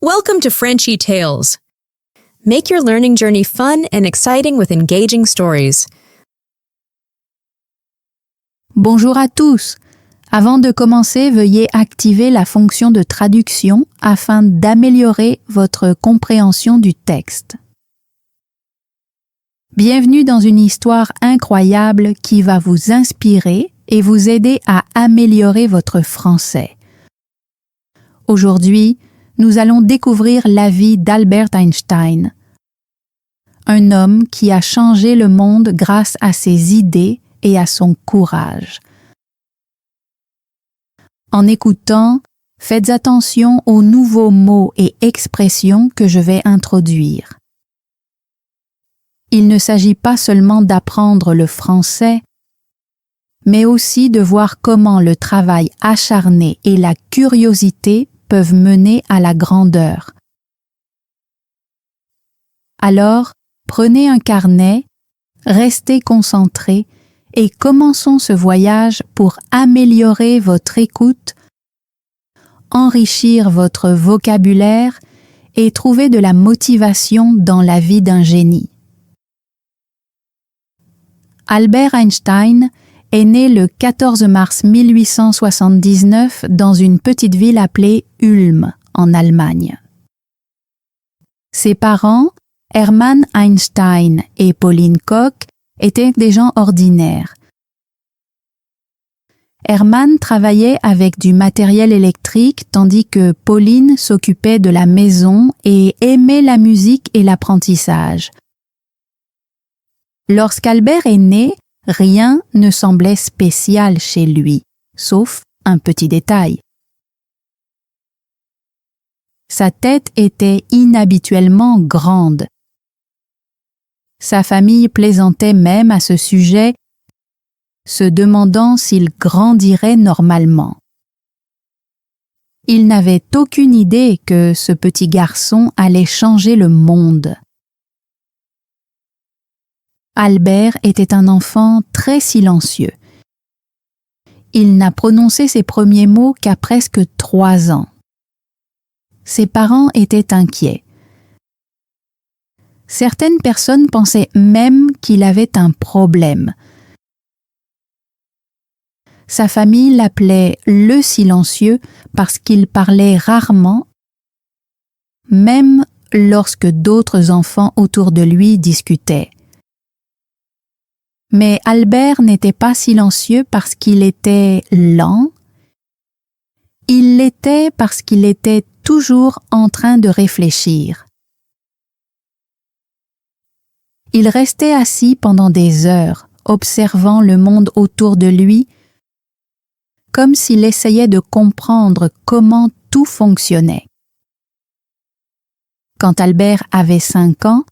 Welcome to Frenchy Tales. Make your learning journey fun and exciting with engaging stories. Bonjour à tous. Avant de commencer, veuillez activer la fonction de traduction afin d'améliorer votre compréhension du texte. Bienvenue dans une histoire incroyable qui va vous inspirer et vous aider à améliorer votre français. Aujourd'hui, nous allons découvrir la vie d'Albert Einstein, un homme qui a changé le monde grâce à ses idées et à son courage. En écoutant, faites attention aux nouveaux mots et expressions que je vais introduire. Il ne s'agit pas seulement d'apprendre le français, mais aussi de voir comment le travail acharné et la curiosité peuvent mener à la grandeur. Alors, prenez un carnet, restez concentrés et commençons ce voyage pour améliorer votre écoute, enrichir votre vocabulaire et trouver de la motivation dans la vie d'un génie. Albert Einstein est né le 14 mars 1879 dans une petite ville appelée Ulm, en Allemagne. Ses parents, Hermann Einstein et Pauline Koch, étaient des gens ordinaires. Hermann travaillait avec du matériel électrique tandis que Pauline s'occupait de la maison et aimait la musique et l'apprentissage. Lorsqu'Albert est né, rien ne semblait spécial chez lui, sauf un petit détail. Sa tête était inhabituellement grande. Sa famille plaisantait même à ce sujet, se demandant s'il grandirait normalement. Il n'avait aucune idée que ce petit garçon allait changer le monde. Albert était un enfant très silencieux. Il n'a prononcé ses premiers mots qu'à presque 3 ans. Ses parents étaient inquiets. Certaines personnes pensaient même qu'il avait un problème. Sa famille l'appelait le silencieux parce qu'il parlait rarement, même lorsque d'autres enfants autour de lui discutaient. Mais Albert n'était pas silencieux parce qu'il était lent, il l'était parce qu'il était toujours en train de réfléchir. Il restait assis pendant des heures, observant le monde autour de lui, comme s'il essayait de comprendre comment tout fonctionnait. Quand Albert avait 5 ans,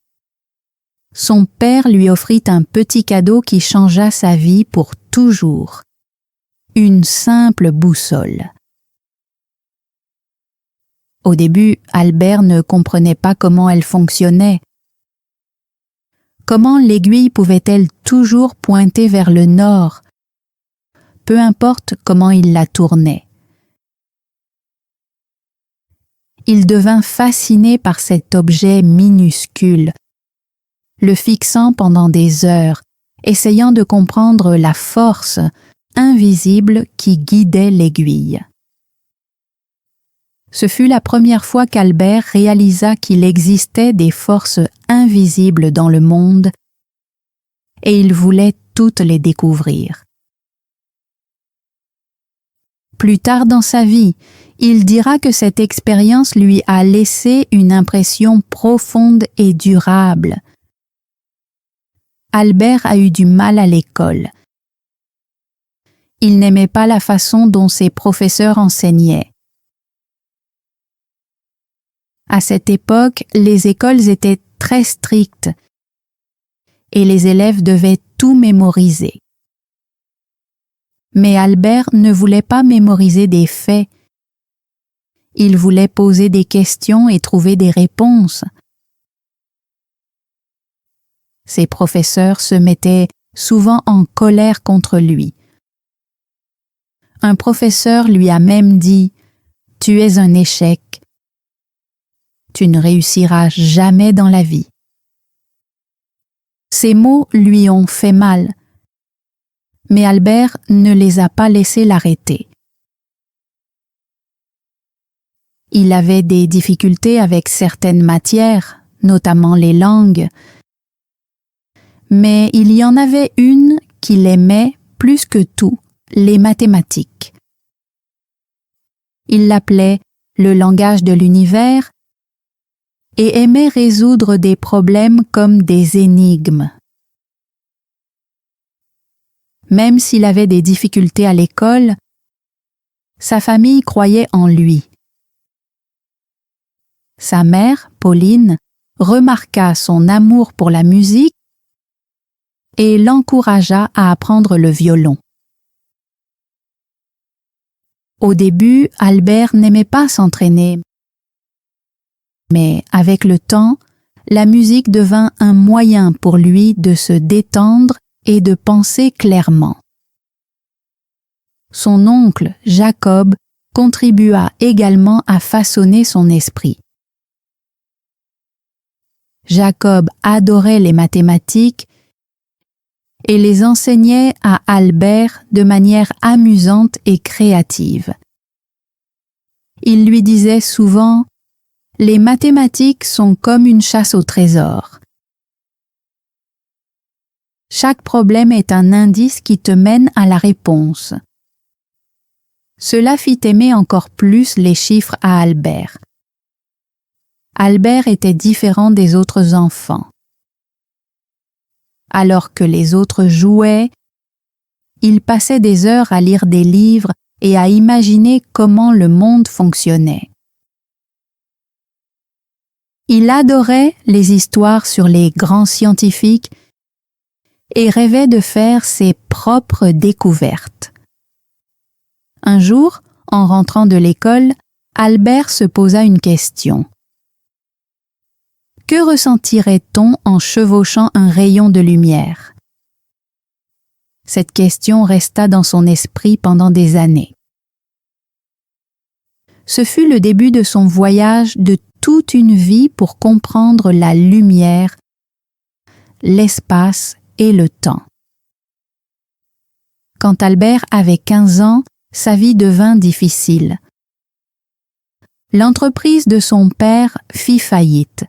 son père lui offrit un petit cadeau qui changea sa vie pour toujours. Une simple boussole. Au début, Albert ne comprenait pas comment elle fonctionnait. Comment l'aiguille pouvait-elle toujours pointer vers le nord, peu importe comment il la tournait. Il devint fasciné par cet objet minuscule, le fixant pendant des heures, essayant de comprendre la force invisible qui guidait l'aiguille. Ce fut la première fois qu'Albert réalisa qu'il existait des forces invisibles dans le monde et il voulait toutes les découvrir. Plus tard dans sa vie, il dira que cette expérience lui a laissé une impression profonde et durable. Albert a eu du mal à l'école. Il n'aimait pas la façon dont ses professeurs enseignaient. À cette époque, les écoles étaient très strictes et les élèves devaient tout mémoriser. Mais Albert ne voulait pas mémoriser des faits. Il voulait poser des questions et trouver des réponses. Ses professeurs se mettaient souvent en colère contre lui. Un professeur lui a même dit « Tu es un échec ». Tu ne réussiras jamais dans la vie. Ces mots lui ont fait mal, mais Albert ne les a pas laissés l'arrêter. Il avait des difficultés avec certaines matières, notamment les langues, mais il y en avait une qu'il aimait plus que tout, les mathématiques. Il l'appelait le langage de l'univers et aimait résoudre des problèmes comme des énigmes. Même s'il avait des difficultés à l'école, sa famille croyait en lui. Sa mère, Pauline, remarqua son amour pour la musique et l'encouragea à apprendre le violon. Au début, Albert n'aimait pas s'entraîner, mais avec le temps, la musique devint un moyen pour lui de se détendre et de penser clairement. Son oncle, Jacob, contribua également à façonner son esprit. Jacob adorait les mathématiques et les enseignait à Albert de manière amusante et créative. Il lui disait souvent « Les mathématiques sont comme une chasse au trésor. Chaque problème est un indice qui te mène à la réponse. » Cela fit aimer encore plus les chiffres à Albert. Albert était différent des autres enfants. Alors que les autres jouaient, il passait des heures à lire des livres et à imaginer comment le monde fonctionnait. Il adorait les histoires sur les grands scientifiques et rêvait de faire ses propres découvertes. Un jour, en rentrant de l'école, Albert se posa une question. Que ressentirait-on en chevauchant un rayon de lumière? Cette question resta dans son esprit pendant des années. Ce fut le début de son voyage de toute une vie pour comprendre la lumière, l'espace et le temps. Quand Albert avait 15 ans, sa vie devint difficile. L'entreprise de son père fit faillite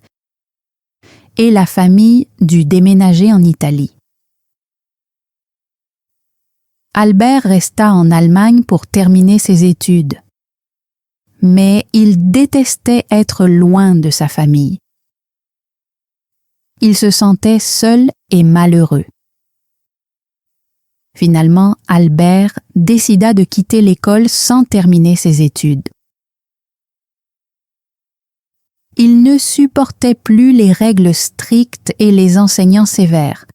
et la famille dut déménager en Italie. Albert resta en Allemagne pour terminer ses études. Mais il détestait être loin de sa famille. Il se sentait seul et malheureux. Finalement, Albert décida de quitter l'école sans terminer ses études. Il ne supportait plus les règles strictes et les enseignants sévères.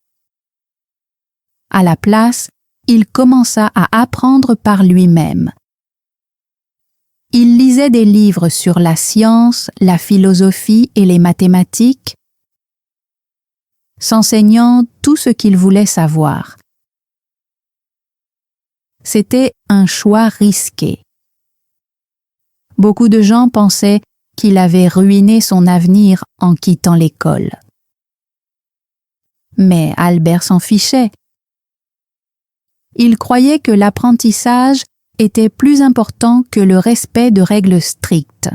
À la place, il commença à apprendre par lui-même. Il lisait des livres sur la science, la philosophie et les mathématiques, s'enseignant tout ce qu'il voulait savoir. C'était un choix risqué. Beaucoup de gens pensaient qu'il avait ruiné son avenir en quittant l'école. Mais Albert s'en fichait. Il croyait que l'apprentissage était plus important que le respect de règles strictes.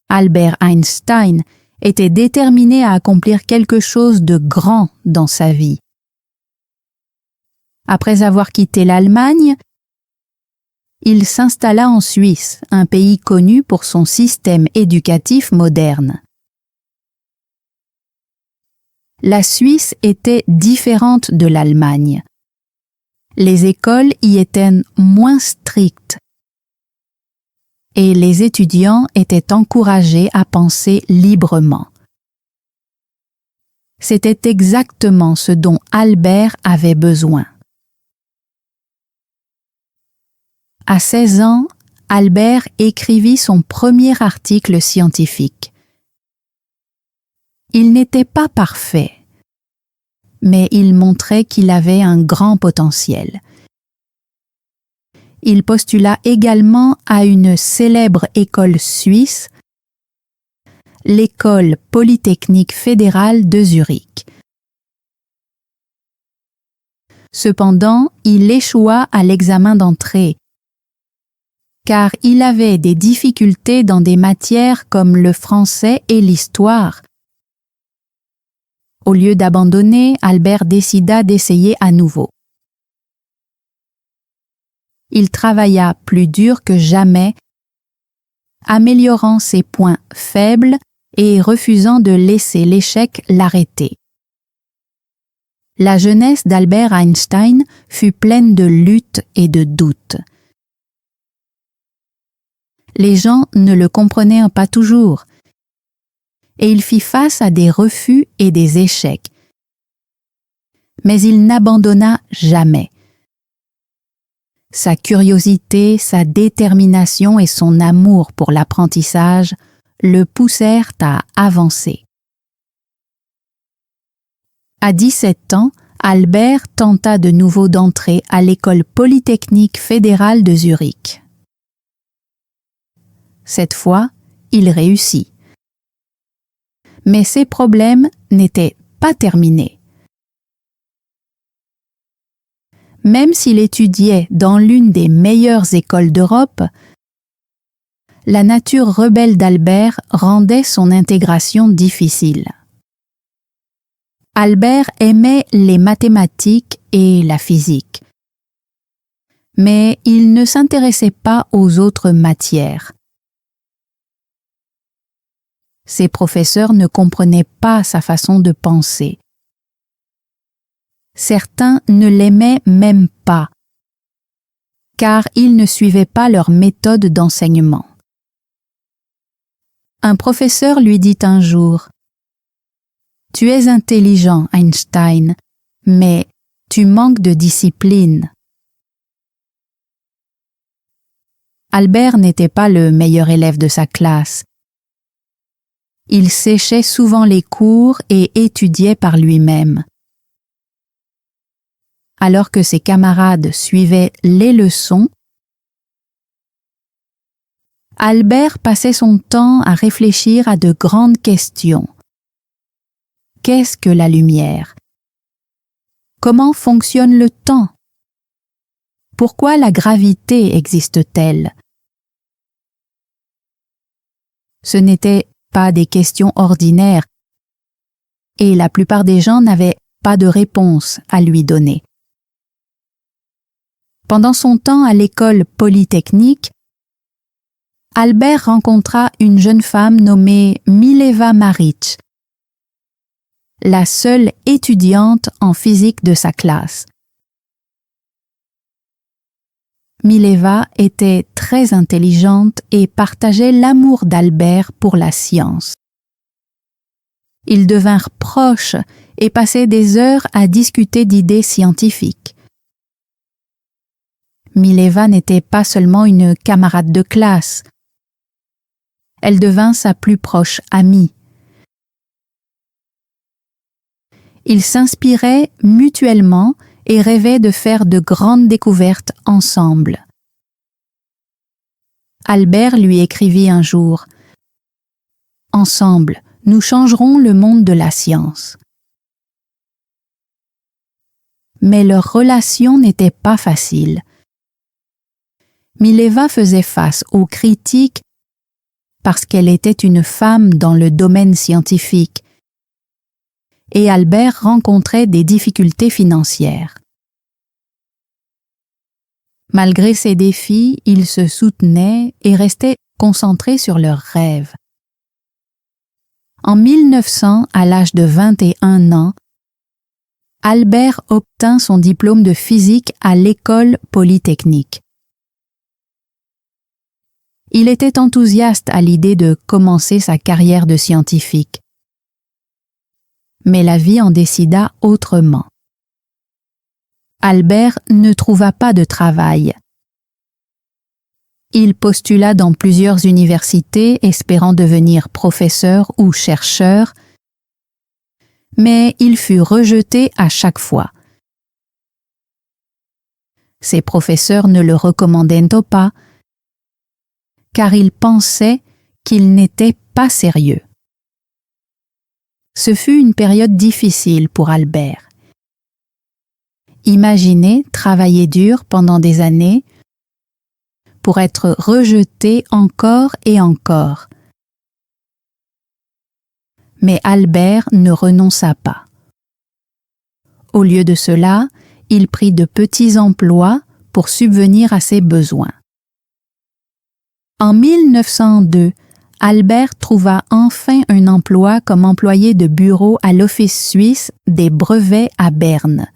Albert Einstein était déterminé à accomplir quelque chose de grand dans sa vie. Après avoir quitté l'Allemagne, il s'installa en Suisse, un pays connu pour son système éducatif moderne. La Suisse était différente de l'Allemagne. Les écoles y étaient moins strictes et les étudiants étaient encouragés à penser librement. C'était exactement ce dont Albert avait besoin. À 16 ans, Albert écrivit son premier article scientifique. Il n'était pas parfait, mais il montrait qu'il avait un grand potentiel. il postula également à une célèbre école suisse, l'École polytechnique fédérale de Zurich. Cependant, il échoua à l'examen d'entrée, car il avait des difficultés dans des matières comme le français et l'histoire. Au lieu d'abandonner, Albert décida d'essayer à nouveau. Il travailla plus dur que jamais, améliorant ses points faibles et refusant de laisser l'échec l'arrêter. La jeunesse d'Albert Einstein fut pleine de luttes et de doutes. Les gens ne le comprenaient pas toujours, et il fit face à des refus et des échecs. Mais il n'abandonna jamais. Sa curiosité, sa détermination et son amour pour l'apprentissage le poussèrent à avancer. À 17 ans, Albert tenta de nouveau d'entrer à l'École polytechnique fédérale de Zurich. Cette fois, il réussit. Mais ses problèmes n'étaient pas terminés. Même s'il étudiait dans l'une des meilleures écoles d'Europe, la nature rebelle d'Albert rendait son intégration difficile. Albert aimait les mathématiques et la physique, mais il ne s'intéressait pas aux autres matières. Ses professeurs ne comprenaient pas sa façon de penser. Certains ne l'aimaient même pas, car il ne suivait pas leur méthode d'enseignement. Un professeur lui dit un jour : « Tu es intelligent, Einstein, mais tu manques de discipline. » Albert n'était pas le meilleur élève de sa classe. Il séchait souvent les cours et étudiait par lui-même. Alors que ses camarades suivaient les leçons, Albert passait son temps à réfléchir à de grandes questions. Qu'est-ce que la lumière? Comment fonctionne le temps? Pourquoi la gravité existe-t-elle? Ce n'étaient pas des questions ordinaires, et la plupart des gens n'avaient pas de réponse à lui donner. Pendant son temps à l'école polytechnique, Albert rencontra une jeune femme nommée Mileva Marić, la seule étudiante en physique de sa classe. Mileva était très intelligente et partageait l'amour d'Albert pour la science. Ils devinrent proches et passaient des heures à discuter d'idées scientifiques. Mileva n'était pas seulement une camarade de classe. Elle devint sa plus proche amie. Ils s'inspiraient mutuellement et rêvaient de faire de grandes découvertes ensemble. Albert lui écrivit un jour : « Ensemble, nous changerons le monde de la science. » Mais leur relation n'était pas facile. Mileva faisait face aux critiques parce qu'elle était une femme dans le domaine scientifique, et Albert rencontrait des difficultés financières. Malgré ces défis, ils se soutenaient et restaient concentrés sur leurs rêves. En 1900, à l'âge de 21 ans, Albert obtint son diplôme de physique à l'École polytechnique. Il était enthousiaste à l'idée de commencer sa carrière de scientifique. Mais la vie en décida autrement. Albert ne trouva pas de travail. Il postula dans plusieurs universités espérant devenir professeur ou chercheur, mais il fut rejeté à chaque fois. Ses professeurs ne le recommandaient pas, car ils pensaient qu'il n'était pas sérieux. Ce fut une période difficile pour Albert. Imaginez travailler dur pendant des années pour être rejeté encore et encore. Mais Albert ne renonça pas. Au lieu de cela, il prit de petits emplois pour subvenir à ses besoins. En 1902, Albert trouva enfin un emploi comme employé de bureau à l'Office suisse des brevets à Berne.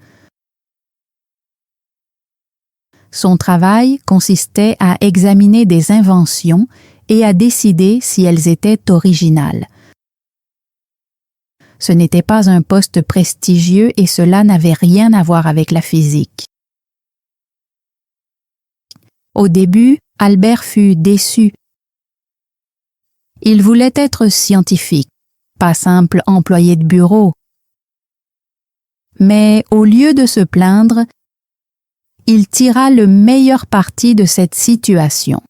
Son travail consistait à examiner des inventions et à décider si elles étaient originales. Ce n'était pas un poste prestigieux et cela n'avait rien à voir avec la physique. Au début, Albert fut déçu. Il voulait être scientifique, pas simple employé de bureau. Mais au lieu de se plaindre, il tira le meilleur parti de cette situation.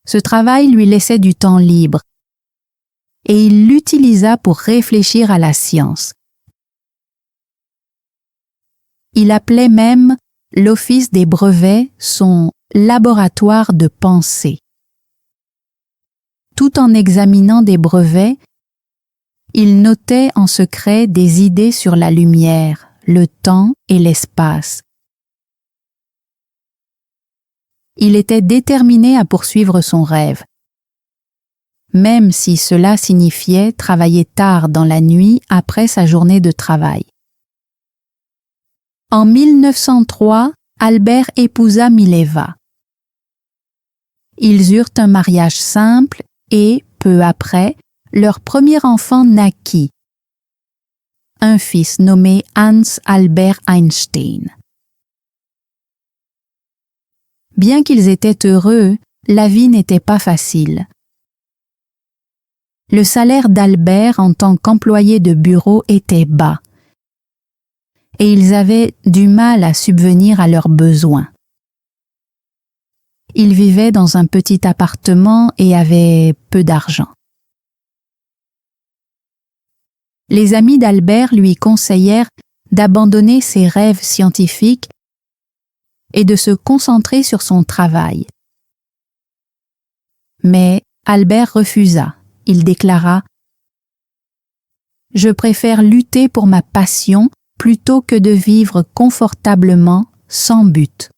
Ce travail lui laissait du temps libre et il l'utilisa pour réfléchir à la science. Il appelait même l'Office des brevets son laboratoire de pensée. Tout en examinant des brevets, il notait en secret des idées sur la lumière, le temps et l'espace. Il était déterminé à poursuivre son rêve, même si cela signifiait travailler tard dans la nuit après sa journée de travail. En 1903, Albert épousa Mileva. Ils eurent un mariage simple et, peu après, leur premier enfant naquit, un fils nommé Hans Albert Einstein. Bien qu'ils étaient heureux, la vie n'était pas facile. Le salaire d'Albert en tant qu'employé de bureau était bas, et ils avaient du mal à subvenir à leurs besoins. Ils vivaient dans un petit appartement et avaient peu d'argent. Les amis d'Albert lui conseillèrent d'abandonner ses rêves scientifiques et de se concentrer sur son travail. Mais Albert refusa. Il déclara « Je préfère lutter pour ma passion plutôt que de vivre confortablement sans but. »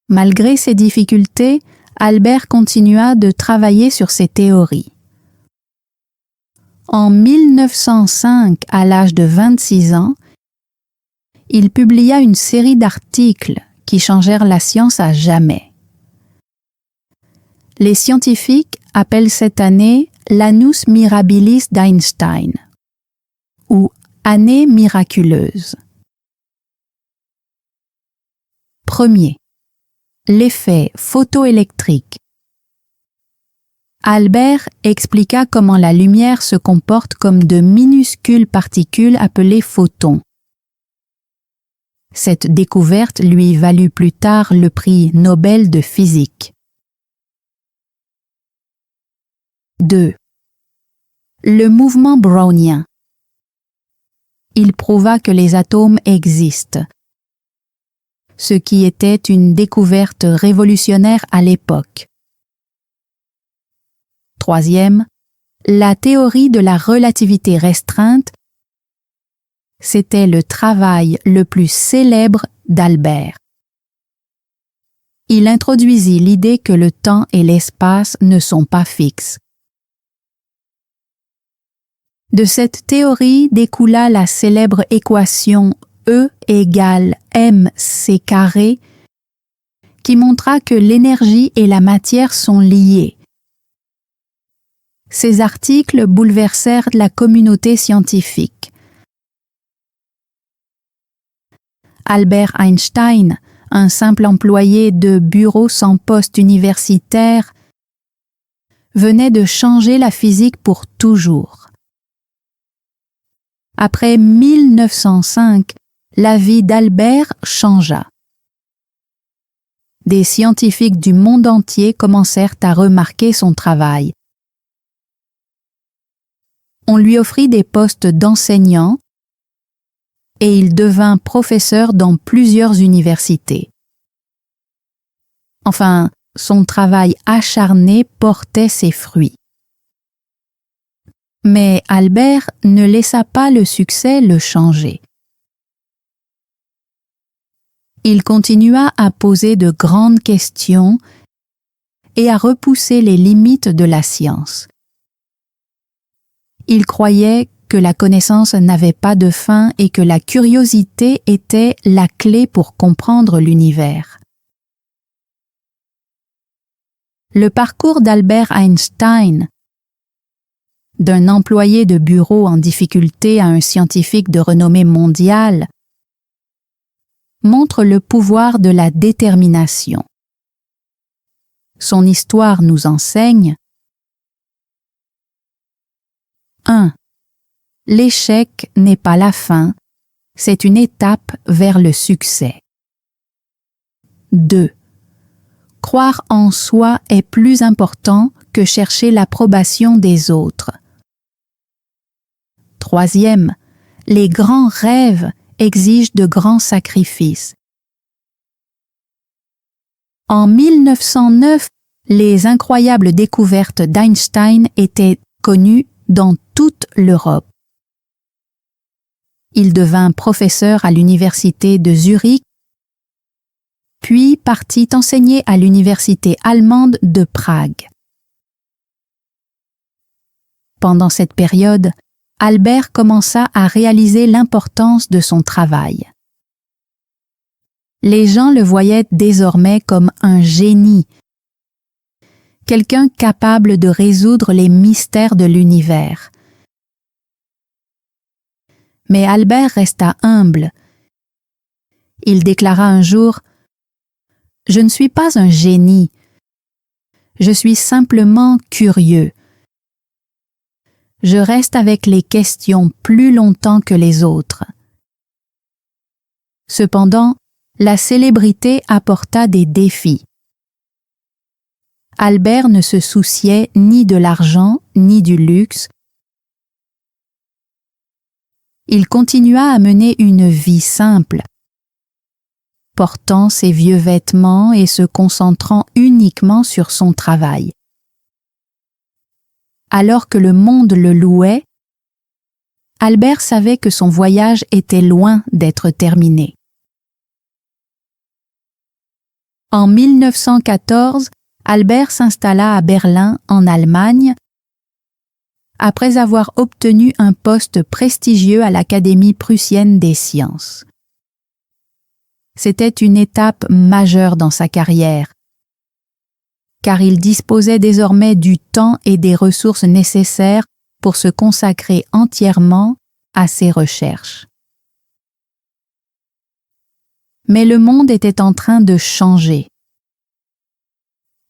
Malgré ces difficultés, Albert continua de travailler sur ses théories. En 1905, à l'âge de 26 ans, il publia une série d'articles qui changèrent la science à jamais. Les scientifiques appellent cette année l'annus mirabilis d'Einstein, ou année miraculeuse. Premier, l'effet photoélectrique. Albert expliqua comment la lumière se comporte comme de minuscules particules appelées photons. Cette découverte lui valut plus tard le prix Nobel de physique. 2. Le mouvement brownien. Il prouva que les atomes existent, ce qui était une découverte révolutionnaire à l'époque. 3. La théorie de la relativité restreinte. C'était le travail le plus célèbre d'Albert. Il introduisit l'idée que le temps et l'espace ne sont pas fixes. De cette théorie découla la célèbre équation E égale mc carré qui montra que l'énergie et la matière sont liées. Ces articles bouleversèrent la communauté scientifique. Albert Einstein, un simple employé de bureau sans poste universitaire, venait de changer la physique pour toujours. Après 1905, la vie d'Albert changea. Des scientifiques du monde entier commencèrent à remarquer son travail. On lui offrit des postes d'enseignant et il devint professeur dans plusieurs universités. Enfin, son travail acharné portait ses fruits. Mais Albert ne laissa pas le succès le changer. Il continua à poser de grandes questions et à repousser les limites de la science. Il croyait que la connaissance n'avait pas de fin et que la curiosité était la clé pour comprendre l'univers. Le parcours d'Albert Einstein, d'un employé de bureau en difficulté à un scientifique de renommée mondiale, montre le pouvoir de la détermination. Son histoire nous enseigne 1. L'échec n'est pas la fin, c'est une étape vers le succès. 2. Croire en soi est plus important que chercher l'approbation des autres. 3. Les grands rêves exigent de grands sacrifices. En 1909, les incroyables découvertes d'Einstein étaient connues dans toute l'Europe. Il devint professeur à l'université de Zurich, puis partit enseigner à l'université allemande de Prague. Pendant cette période, Albert commença à réaliser l'importance de son travail. Les gens le voyaient désormais comme un génie, quelqu'un capable de résoudre les mystères de l'univers. Mais Albert resta humble. Il déclara un jour « Je ne suis pas un génie, je suis simplement curieux. Je reste avec les questions plus longtemps que les autres. » Cependant, la célébrité apporta des défis. Albert ne se souciait ni de l'argent ni du luxe. Il continua à mener une vie simple, portant ses vieux vêtements et se concentrant uniquement sur son travail. Alors que le monde le louait, Albert savait que son voyage était loin d'être terminé. En 1914, Albert s'installa à Berlin, en Allemagne, après avoir obtenu un poste prestigieux à l'Académie prussienne des sciences. C'était une étape majeure dans sa carrière, car il disposait désormais du temps et des ressources nécessaires pour se consacrer entièrement à ses recherches. Mais le monde était en train de changer.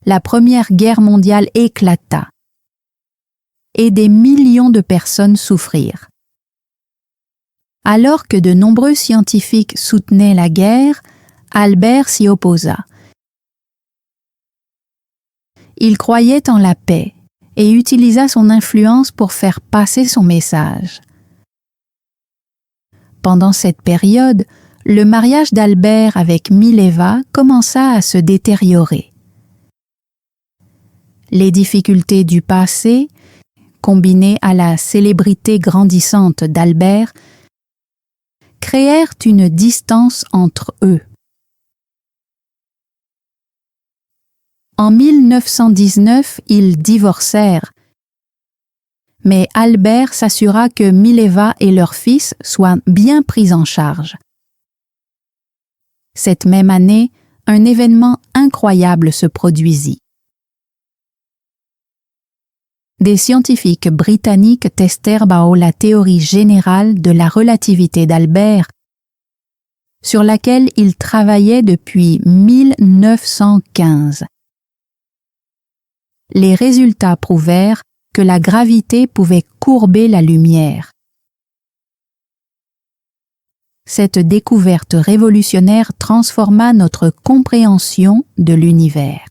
La Première Guerre mondiale éclata et des millions de personnes souffrirent. Alors que de nombreux scientifiques soutenaient la guerre, Albert s'y opposa. Il croyait en la paix et utilisa son influence pour faire passer son message. Pendant cette période, le mariage d'Albert avec Mileva commença à se détériorer. Les difficultés du passé, combinées à la célébrité grandissante d'Albert, créèrent une distance entre eux. En 1919, ils divorcèrent, mais Albert s'assura que Mileva et leur fils soient bien pris en charge. Cette même année, un événement incroyable se produisit. Des scientifiques britanniques testèrent la théorie générale de la relativité d'Albert, sur laquelle ils travaillaient depuis 1915. Les résultats prouvèrent que la gravité pouvait courber la lumière. Cette découverte révolutionnaire transforma notre compréhension de l'univers.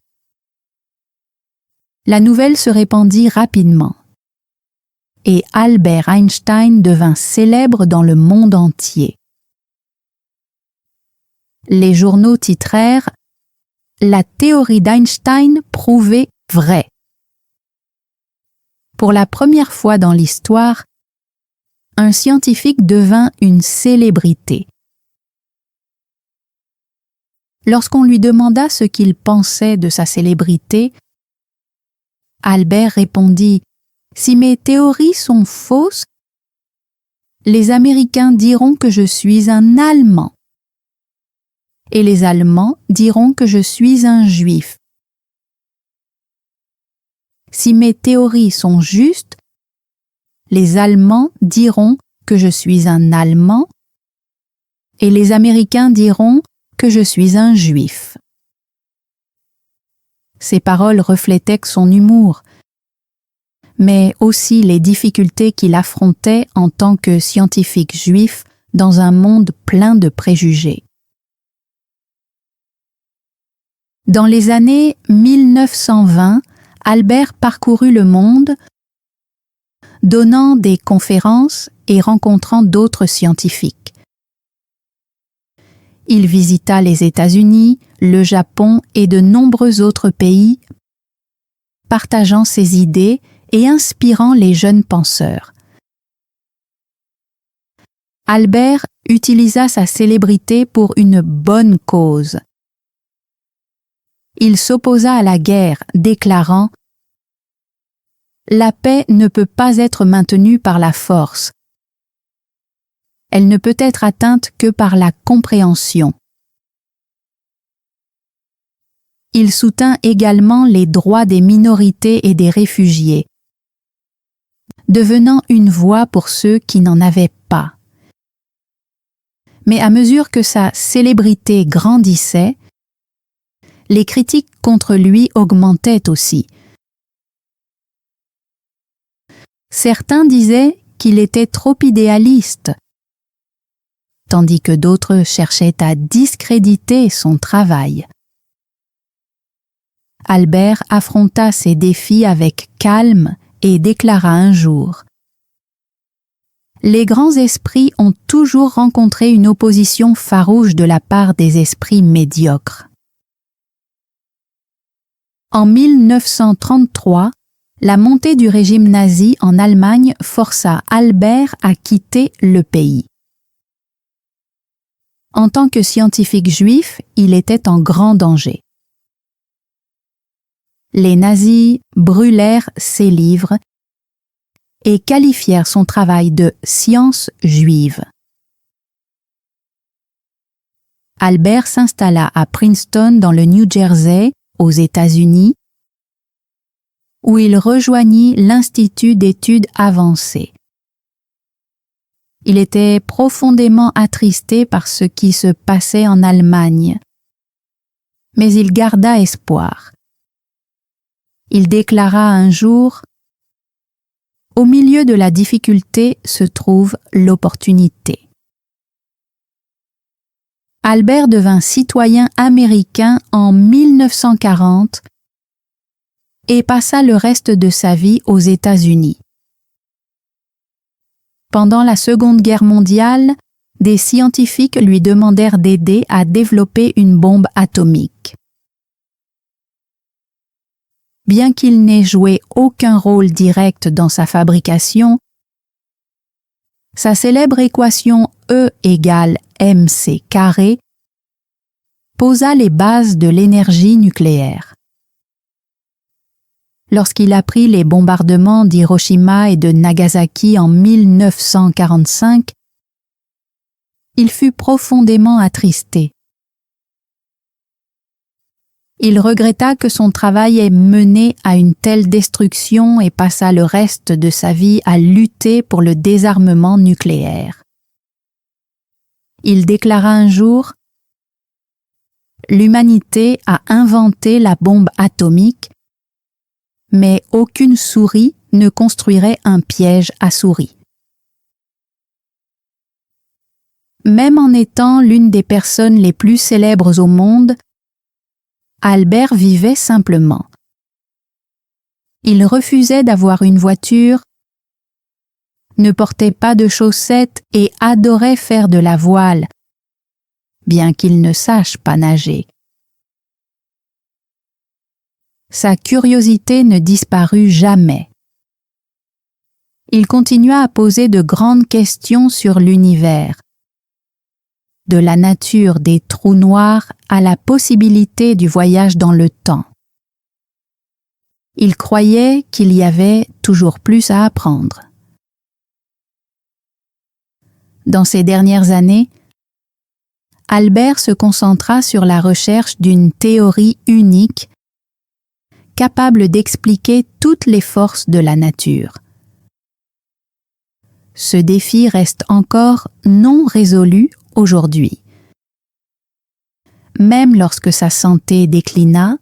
La nouvelle se répandit rapidement et Albert Einstein devint célèbre dans le monde entier. Les journaux titrèrent « La théorie d'Einstein prouvée vraie ». Pour la première fois dans l'histoire, un scientifique devint une célébrité. Lorsqu'on lui demanda ce qu'il pensait de sa célébrité, Albert répondit « Si mes théories sont fausses, les Américains diront que je suis un Allemand. Et les Allemands diront que je suis un Juif. Si mes théories sont justes, les Allemands diront que je suis un Allemand et les Américains diront que je suis un Juif. » Ces paroles reflétaient son humour, mais aussi les difficultés qu'il affrontait en tant que scientifique juif dans un monde plein de préjugés. Dans les années 1920, Albert parcourut le monde, donnant des conférences et rencontrant d'autres scientifiques. Il visita les États-Unis, le Japon et de nombreux autres pays, partageant ses idées et inspirant les jeunes penseurs. Albert utilisa sa célébrité pour une bonne cause. Il s'opposa à la guerre, déclarant « La paix ne peut pas être maintenue par la force. Elle ne peut être atteinte que par la compréhension. » Il soutint également les droits des minorités et des réfugiés, devenant une voix pour ceux qui n'en avaient pas. Mais à mesure que sa célébrité grandissait, les critiques contre lui augmentaient aussi. Certains disaient qu'il était trop idéaliste, tandis que d'autres cherchaient à discréditer son travail. Albert affronta ces défis avec calme et déclara un jour « Les grands esprits ont toujours rencontré une opposition farouche de la part des esprits médiocres. » En 1933, la montée du régime nazi en Allemagne força Albert à quitter le pays. En tant que scientifique juif, il était en grand danger. Les nazis brûlèrent ses livres et qualifièrent son travail de science juive. Albert s'installa à Princeton dans le New Jersey, aux États-Unis, où il rejoignit l'Institut d'études avancées. Il était profondément attristé par ce qui se passait en Allemagne, mais il garda espoir. Il déclara un jour « Au milieu de la difficulté se trouve l'opportunité. » Albert devint citoyen américain en 1940 et passa le reste de sa vie aux États-Unis. Pendant la Seconde Guerre mondiale, des scientifiques lui demandèrent d'aider à développer une bombe atomique. Bien qu'il n'ait joué aucun rôle direct dans sa fabrication, sa célèbre équation E égale mc carré posa les bases de l'énergie nucléaire. Lorsqu'il apprit les bombardements d'Hiroshima et de Nagasaki en 1945, il fut profondément attristé. Il regretta que son travail ait mené à une telle destruction et passa le reste de sa vie à lutter pour le désarmement nucléaire. Il déclara un jour « L'humanité a inventé la bombe atomique, mais aucune souris ne construirait un piège à souris. » même en étant l'une des personnes les plus célèbres au monde, Albert vivait simplement. Il refusait d'avoir une voiture, ne portait pas de chaussettes et adorait faire de la voile, bien qu'il ne sache pas nager. Sa curiosité ne disparut jamais. Il continua à poser de grandes questions sur l'univers, de la nature des trous noirs à la possibilité du voyage dans le temps. Il croyait qu'il y avait toujours plus à apprendre. Dans ces dernières années, Albert se concentra sur la recherche d'une théorie unique capable d'expliquer toutes les forces de la nature. Ce défi reste encore non résolu aujourd'hui. Même lorsque sa santé déclina,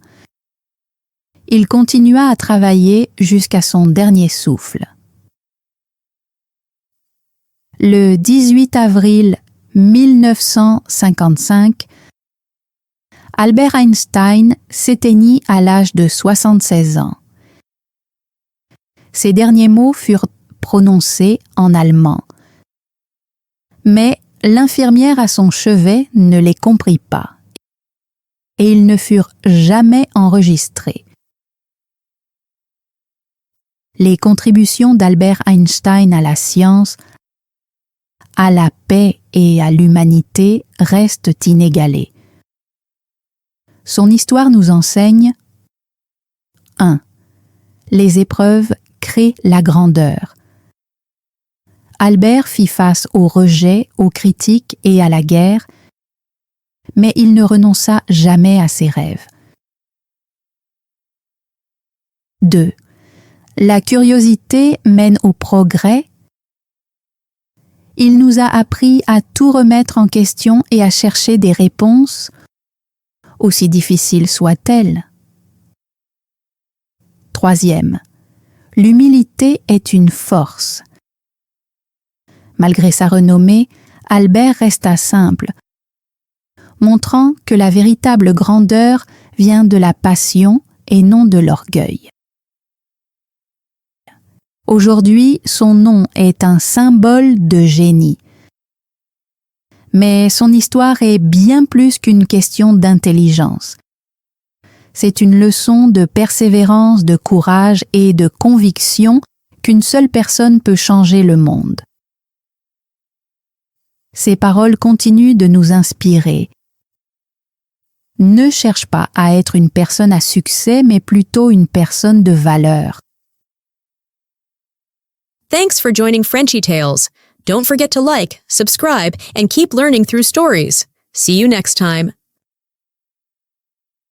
il continua à travailler jusqu'à son dernier souffle. Le 18 avril 1955, Albert Einstein s'éteignit à l'âge de 76 ans. Ses derniers mots furent prononcés en allemand. Mais l'infirmière à son chevet ne les comprit pas, et ils ne furent jamais enregistrés. Les contributions d'Albert Einstein à la science, à la paix et à l'humanité restent inégalées. Son histoire nous enseigne 1. Les épreuves créent la grandeur. Albert fit face au rejet, aux critiques et à la guerre, mais il ne renonça jamais à ses rêves. 2. La curiosité mène au progrès. Il nous a appris à tout remettre en question et à chercher des réponses, aussi difficiles soient-elles. 3. L'humilité est une force. Malgré sa renommée, Albert resta simple, montrant que la véritable grandeur vient de la passion et non de l'orgueil. Aujourd'hui, son nom est un symbole de génie. Mais son histoire est bien plus qu'une question d'intelligence. C'est une leçon de persévérance, de courage et de conviction qu'une seule personne peut changer le monde. Ces paroles continuent de nous inspirer. Ne cherche pas à être une personne à succès, mais plutôt une personne de valeur. Thanks for joining Frenchy Tales. Don't forget to like, subscribe, and keep learning through stories. See you next time.